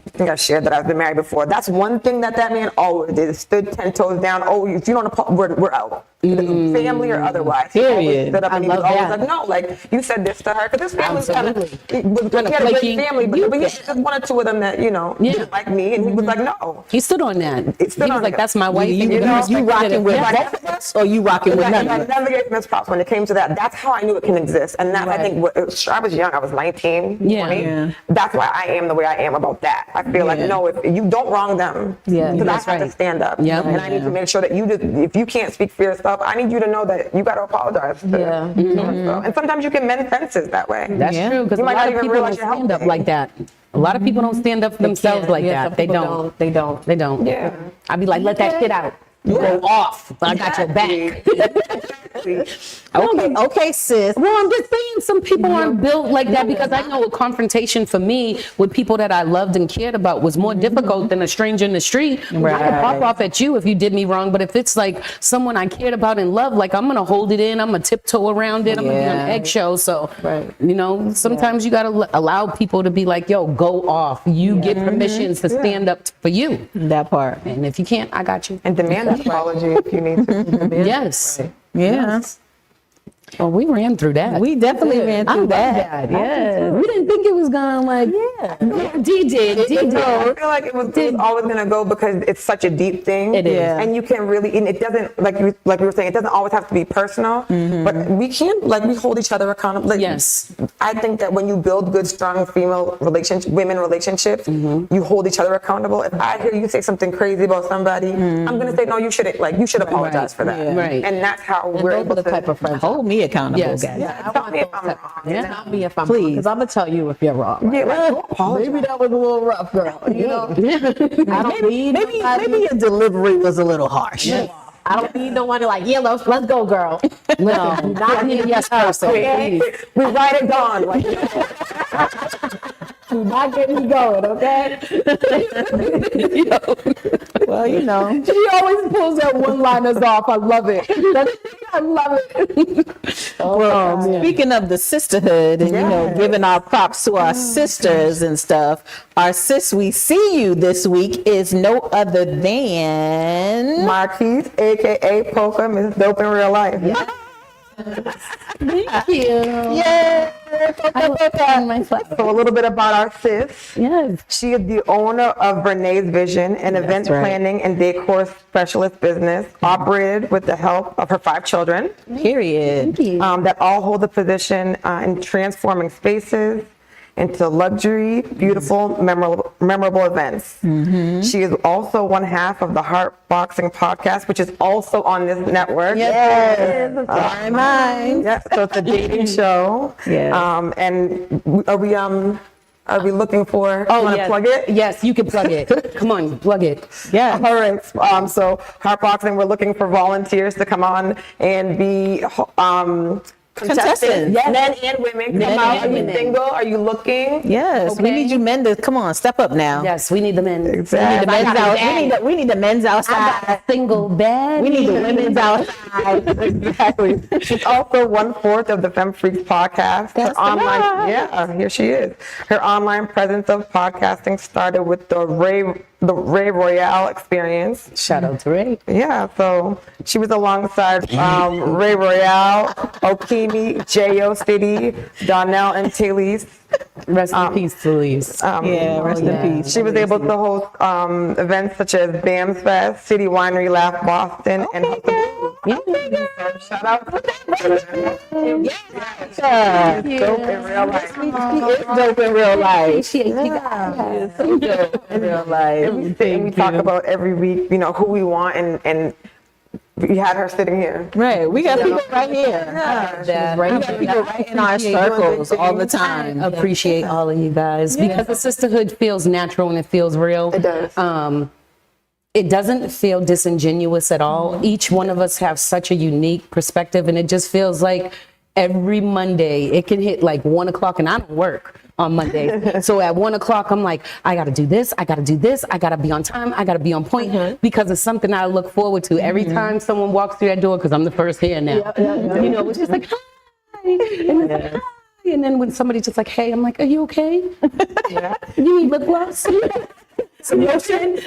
think I shared that I've been married before. That's one thing that man always did, stood 10 toes down. Oh, if you don't, we're out. Family or otherwise. He always Period. stood up and he was love always that. like, no, like you said this to her. Because this family was Absolutely. he had a great flaky. family, but he had just one or two of them that, you know, didn't like me. And he was like, no. He stood on that. He stood He was on like, it. that's my wife. You, and you, know, you rocking with Yeah. both of us, or you rocking with none I of us? never gave Miss props when it came to that. That's how I knew it can exist. And that, I think, I was young. I was 19, 20. Yeah. That's why I am the way I am about that. I feel like, no, if you don't wrong them, Yeah, because I that's have to right. stand up. Yep. And I need to make sure that if you can't speak for yourself, I need you to know that you got to apologize. To Yeah. so. And sometimes you can mend fences that way. That's true, because You a might lot not of even people don't realize you're stand up helping. like that. A lot of people don't stand up for themselves like Yeah, that. some They people don't. They don't. They don't. Yeah. I'd be like, let that shit out. You go off. I got your back. Okay, sis. Well, I'm just saying some people aren't built like that, because I know a confrontation for me with people that I loved and cared about was more difficult than a stranger in the street. I could pop off at you if you did me wrong, but if it's like someone I cared about and loved, like I'm going to hold it in, I'm going to tiptoe around it, I'm going to be on eggshells. So, you know, sometimes you got to allow people to be like, yo, go off. You get permissions to stand up for you. That part. And if you can't, I got you. And demand an apology if you need to. Yes. Yeah. Well, we ran through that. We definitely ran I through love that. Yeah. We didn't think it was gonna like. Yeah. D did. I feel like it was always going to go because it's such a deep thing. It is. Yeah. And you can really, and it doesn't, like we were saying, it doesn't always have to be personal, but we can, like, we hold each other accountable. Like, Yes. I think that when you build good, strong women relationships, you hold each other accountable. If I hear you say something crazy about somebody, I'm going to say, no, you should apologize for that. Right. And that's how we're Those are able the to. type of friends. Hold me me accountable, Yes. guys. I Tell want me if those I'm type- wrong. yeah, tell me if I'm Please. because I'm gonna tell you if you're wrong. Yeah, like, Maybe that was a little rough, girl. You know, I don't need Maybe nobody- your delivery was a little harsh. I don't need no one to like, yeah, let's go, girl. No, Not me, yes, person. okay? we write it down. Like, Do not get me going, okay? Well, you know. She always pulls that one-liners off. I love it. I love it. Well, speaking of the sisterhood and, you know, giving our props to our sisters and stuff, our sis we see you this week is no other than Marquise, aka Polka, Miss Dope in real life. Thank you. Yeah. My So a little bit about our sis. Yes. She is the owner of Renee's Vision, an event right. planning and decor specialist business operated with the help of her 5 children Period. that all hold a position in transforming spaces into luxury, beautiful, memorable events. She is also one half of the Heart Boxing podcast, which is also on this network. Yes. Sorry, mine. Yeah, so it's a dating show. Yes. And are we looking for? Oh, you want to yes. plug it? Yes, you can plug it. Come on, plug it. Yeah. All right. So Heart Boxing, we're looking for volunteers to come on and be contestants. Yes. Men and women. Come Men out. and Are you women. single? Are you looking? Yes. We Okay. need you men to come on, step up now. Yes, we need the men. Exactly. The men's out. We need the men's I outside. got a single bed. We need the women's outside. Exactly. She's also 1/4 of the Femme Freqs podcast. That's the one. Yeah, here she is. Her online presence of podcasting started with the Ray Royale experience. Shout out to Ray. Yeah, so she was alongside Ray Royale, Okimi, J.O. City, Donnell, and Talese. Rest in peace, Talese. Yeah, rest in peace. She was able to host events such as BAM's Fest, City Winery Laugh Boston, and House of Blues. Shout out to Yeah. Dope in real life. She is dope in real life. Appreciate you guys. So dope in real life. And we talk about every week, you know, who we want, and we had her sitting here. Right. We got people right here. That. We got people right in our circles all the time. Appreciate all of you guys because the sisterhood feels natural and it feels real. It does. It doesn't feel disingenuous at all. Each one of us have such a unique perspective, and it just feels like every Monday it can hit like 1 o'clock, and I don't work on Mondays. So at 1 o'clock, I'm like, I got to do this. I got to do this. I got to be on time. I got to be on point because it's something I look forward to every time someone walks through that door, because I'm the first here now. You know, it's just like, hi. And it's like, hi. And then when somebody's just like, hey, I'm like, are you okay? You need lip gloss? Some lotion?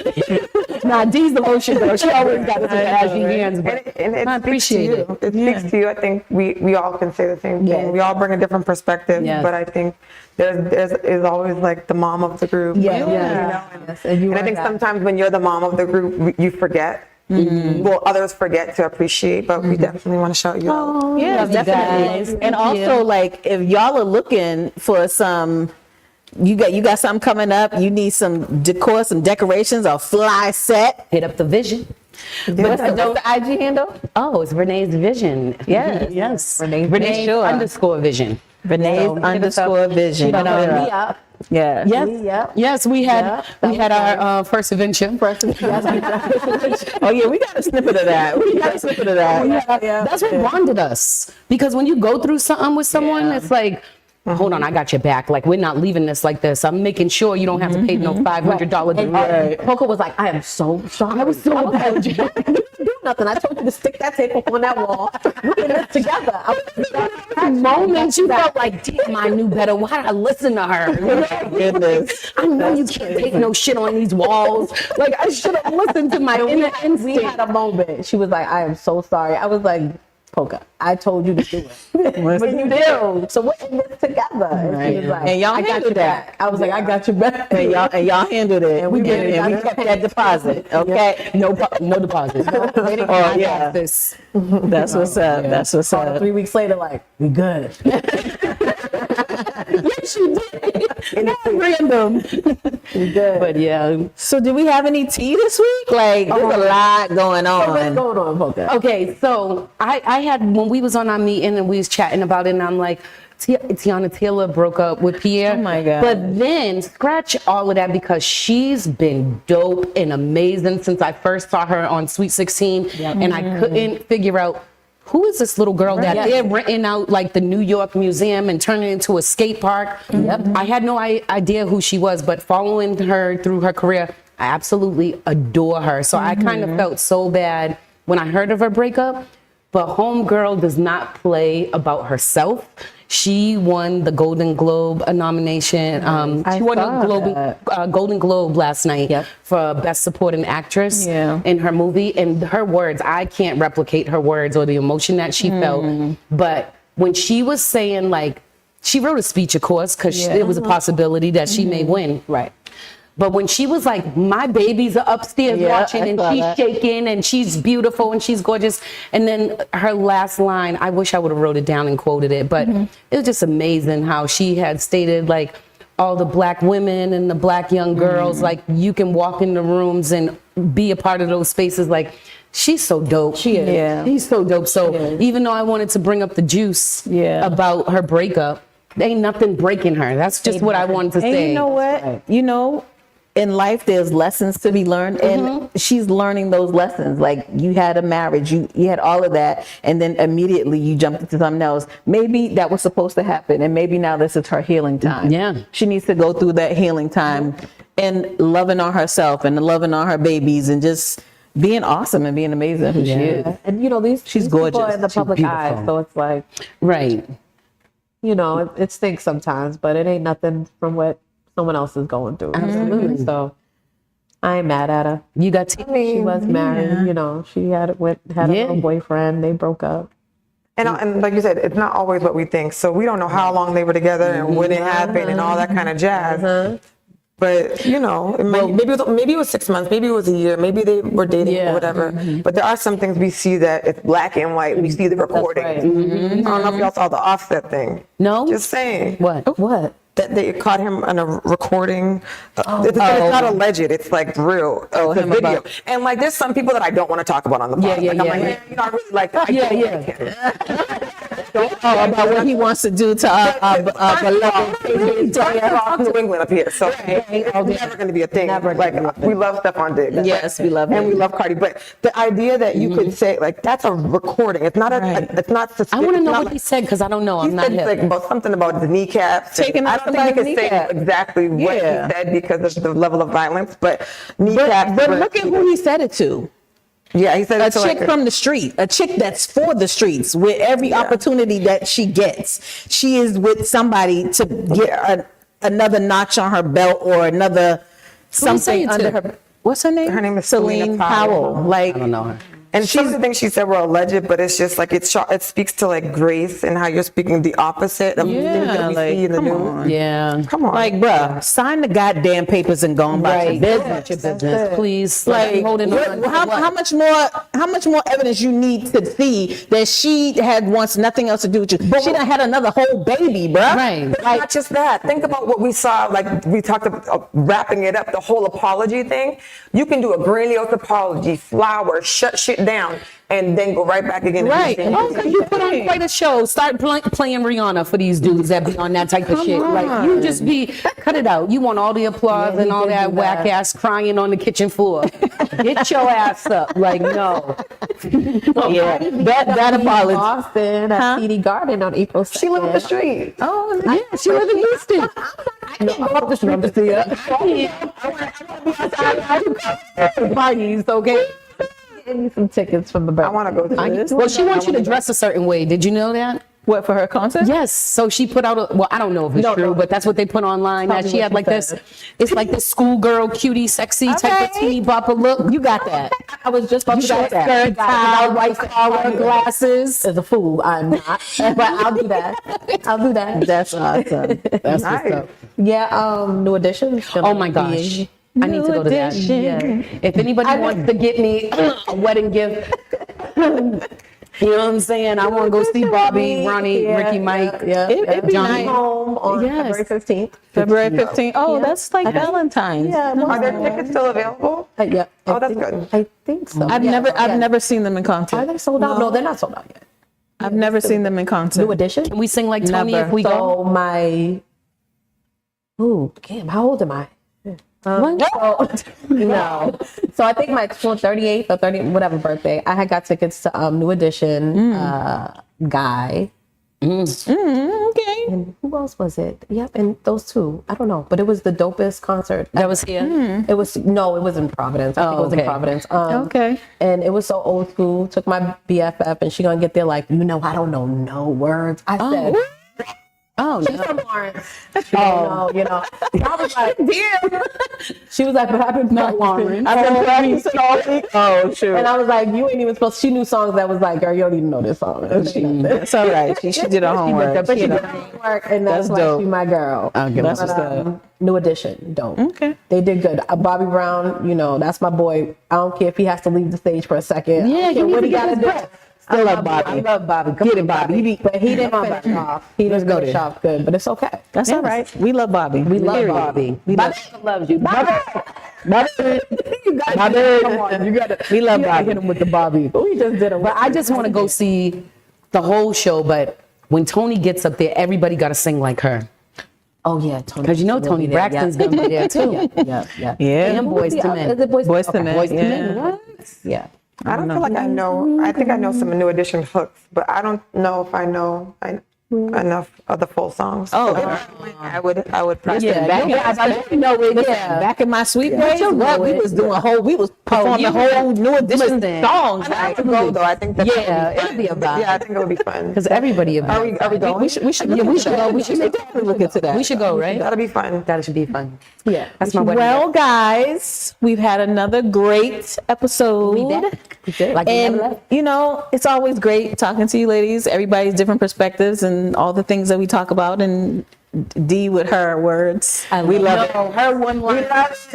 Nah, D's the lotion girl. She always got some ashy hands. But And it I appreciate speaks to it. you. It speaks to you. I think we all can say the same thing. We all bring a different perspective, Yes. but I think there's always like the mom of the group. Yeah. You know, Yes, and you and I are think that. sometimes when you're the mom of the group, you forget. Well, others forget to appreciate, but we definitely want to shout you out. Yeah, Love you definitely. guys. And Thank also, you. like, if y'all are looking for some, you got something coming up, you need some decor, some decorations, or fly set. Hit up the vision. What's the IG handle? Oh, it's Renee's Vision. Yes. Yes. Renee Sure. _vision. Renee's So, hit us up. _vision. She done put it Me up. up. Yeah. Yes. Yep. Yes, we had our first adventure. Oh yeah, we got a snippet of that. We got a snippet of that. That's what bonded us. Because when you go through something with someone, it's like, hold on, I got your back. Like, we're not leaving this like this. I'm making sure you don't have to pay no $500 And Coco was like, I am so sorry. I was so apologetic. I didn't do nothing. I told you to stick that tape up on that wall. We're in this together. moments you felt like, damn, I knew better. Why did I listen to her? Goodness. I know you can't take no shit on these walls. Like, I should have listened to my inner We instinct. had a moment. She was like, I am so sorry. I was like, Polka, I told you to do it. But you did. So we're in this together. And she was like, And y'all I got handled your that. back. I was like, I got your back. And y'all handled it. we did it. And we kept that deposit. Okay. No deposit. Oh yeah. This. That's what's up. That's what's up. 3 weeks later, like, we good. Yes, you did. That's random. But yeah. So do we have any tea this week? Like, there's a lot going What's on. going on, Polka? Okay, so I had, when we was on our meeting and we was chatting about it, and I'm like, Tiana Taylor broke up with Pierre. Oh my God. But then scratch all of that, because she's been dope and amazing since I first saw her on Sweet 16. And I couldn't figure out, who is this little girl that they're renting out like the New York Museum and turning it into a skate park? I had no idea who she was, but following her through her career, I absolutely adore her. So I kind of felt so bad when I heard of her breakup. But Homegirl does not play about herself. She won the Golden Globe nomination. She won a Golden Globe last night for Best Supporting Actress in her movie. And her words, I can't replicate her words or the emotion that she felt. But when she was saying, like, she wrote a speech, of course, because it was a possibility that she may win. Right. But when she was like, my babies are upstairs watching, and she's shaking, and she's beautiful, and she's gorgeous. And then her last line, I wish I would have wrote it down and quoted it, but it was just amazing how she had stated, like, all the black women and the black young girls, like, you can walk in the rooms and be a part of those spaces. Like, she's so dope. She is. Yeah. She's so dope. So even though I wanted to bring up the juice about her breakup, ain't nothing breaking her. That's just what I wanted to And say. you know what? You know, in life, there's lessons to be learned, and she's learning those lessons. Like, you had a marriage, you had all of that, and then immediately you jumped into something else. Maybe that was supposed to happen, and maybe now this is her healing time. Yeah. She needs to go through that healing time and loving on herself and loving on her babies and just being awesome and being amazing who she is. And you know, She's these people gorgeous. are in the She's public eye, beautiful. so it's like, Right. you know, it stinks sometimes, but it ain't nothing from what someone else is going through. Absolutely. So I ain't mad at her. You got She was married, you know, she had a little boyfriend, they broke up. And like you said, it's not always what we think. So we don't know how long they were together and when it happened and all that kind of jazz. But you know, maybe it was 6 months, maybe it was a year, maybe they were dating or whatever. But there are some things we see that it's black and white. We see the recording. I don't know if y'all saw the Offset thing. No. Just saying. What? That they caught him on a recording. It's not alleged. It's like real. It's a video. And like, there's some people that I don't want to talk about on the podcast. I'm like, you know, I really like that. About what he wants to do to our beloved New England up here, so it's never going to be a thing. Like, we love Stephon Diggs. Yes, we love him. And we love Cardi. But the idea that you could say, like, that's a recording. It's not it's not. I want to know what he said, because I don't know. I'm not He said hip. like about something about the kneecaps. Taking I off don't think we somebody's could say kneecap. exactly what he said because of the level of violence, but kneecaps. But look at who he said it to. Yeah, he said A it to chick like from the street, a chick that's for the streets, with every opportunity that she gets, she is with somebody to get another notch on her belt or another say something it under to? her. What's her name? Her name is Celine Selena Powell. Powell. Like, I don't know her. And some of the things she said were alleged, but it's just like it speaks to like grace and how you're speaking the opposite of things that we see in the news. Yeah. Come on. Like, bruh, sign the goddamn papers and go on about your business. Please. Like, holding on. how much more evidence you need to see that she had wants nothing else to do with you? But she done had another whole baby, bruh. Right. But not just that. Think about what we saw, like we talked about wrapping it up, the whole apology thing. You can do a grandiose apology, flowers, shut shit down, and then go right back again. Right. And Oh, because you put on quite a show. Start playing Rihanna for these dudes that be on that type of shit. Like, you just cut it out. You want all the applause and all that whack ass crying on the kitchen floor. Get your ass up. Like, no. Yeah, that apology. Boston at TD Garden on April 2nd. she lived up the street. Oh, yeah, she live in Houston. Parties, okay? Give me some tickets from the I want to go to this. Well, she wants you to dress a certain way. Did you know that? What, for her concert? Yes. So she put out I don't know if it's true, but that's what they put online. That she had like this, it's like this schoolgirl, cutie, sexy type of teeny bopper look. You got that. I was just about to Short say that. skirt, tie, white collar, glasses. As a fool, I'm not, but I'll do that. I'll do that. That's awesome. That's Nice. what's up. Yeah, New Edition. Oh my gosh. I need to go to that. Edition. Yeah. If anybody wants to get me a wedding gift, You know what I'm saying? I want to go see Bobby, Ronnie, Ricky, Mike. It'd be Johnny. nice. Home on Yes. February 15th. February 15th. Oh, that's like Valentine's. Yeah, Are their tickets still available? yeah. Oh, that's good. I think so. I've never seen them in Are concert. they sold out? No, they're not sold out yet. I've never seen them in concert. New edition. Can we sing like Tony Never. if we go? So damn, how old am I? What? No. So I think my 38th or 30, whatever birthday, I had got tickets to New Edition, Guy. Okay. And who else was it? Yep, and those two. I don't know, but it was the dopest concert. That was here? It was in Providence. I think it was in okay. Providence. Okay. And it was so old school. Took my BFF, and she gonna get there like, I don't know no words. I said. Oh, She's no. from Lawrence. I was like, damn. She was like, but I've been Not Lawrence. I've been practicing all week. Oh, shoot. And I was like, you ain't even supposed. She knew songs that was like, girl, you don't even know this song. That's all right. She did her homework. But she did her homework, and that's why dope. she my girl. That's what's up. New Edition, dope. Okay. They did good. Bobby Brown, that's my boy. I don't care if he has to leave the stage for a second. Yeah, I don't care he what needs he to got to get do. his breath. I love Bobby. I love Bobby. Get it, Bobby. But he didn't finish off. He didn't finish off good, but it's okay. That's all right. We love Bobby. We love Period. Bobby. Bobby loves you. Bobby. You got Bobby. Come on, you got to. We love you gotta Bobby. hit him with the Bobby. We just did it. But I just want to go see the whole show. But when Tony gets up there, everybody got to sing like her. Oh yeah, Tony. Because Tony Braxton's going to be there too. Yeah. Yeah. And Boys to Men. Is it Boys Boys to Men. Boys to Yeah. Men. What? Yeah. I don't feel like I know. I think I know some New Edition hooks, but I don't know if I know enough of the full songs. Oh, I would practice. Listen, back in my sweet days, you'll what know we it. was doing we was performing whole New Edition songs. I have to go though. I think that's It'll be about yeah, I think it'll be fun. because everybody about Are we going? We should go. We should definitely look into that. We should go, right? That'll be fun. That should be fun. Yeah. That's my wedding. Well, guys, we've had another great episode. We did. Like we never And left. it's always great talking to you ladies, everybody's different perspectives and all the things that we talk about, and D with her words. We love it. Her one line.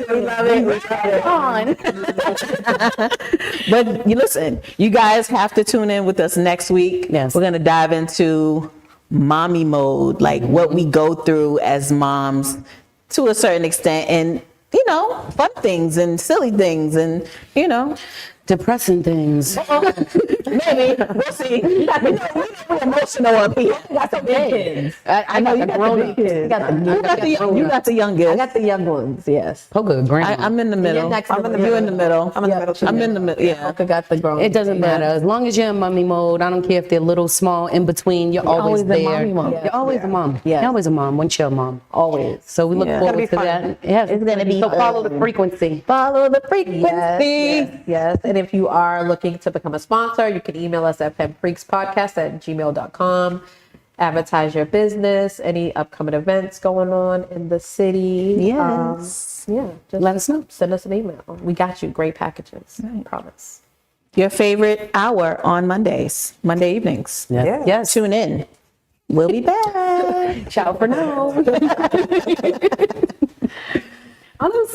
We love it. But you listen, you guys have to tune in with us next week. Yes. We're gonna dive into mommy mode, like what we go through as moms to a certain extent, and fun things and silly things, and Depressing things. maybe we'll see. We're emotional up here. You got some big kids. I know you got grown the up big kids. kids. You got the You got the youngest. I got the young ones. Yes. Poker, grandma. I'm in the middle. You're next I'm in the You're in the middle. I'm in the middle too. I'm in the middle. Yeah. Poker got the grown. It doesn't matter. As long as you're in mommy mode, I don't care if they're little, small, in between, you're always always a there. mommy mode. You're always a mom. Yes. You're always a mom once you're a mom. Always. So we look Yeah. forward It's to gonna be that. Yes, it's going to be. So follow the frequency. Follow the frequency. Yes. And if you are looking to become a sponsor, you can email us at femfreqspodcast@gmail.com. Advertise your business, any upcoming events going on in the city. Yes. Just Let us know. Send us an email. We got you. Great packages. Promise. Your favorite hour on Monday evenings. Yeah. Yes. Tune in. We'll be back. Ciao for now. I'm so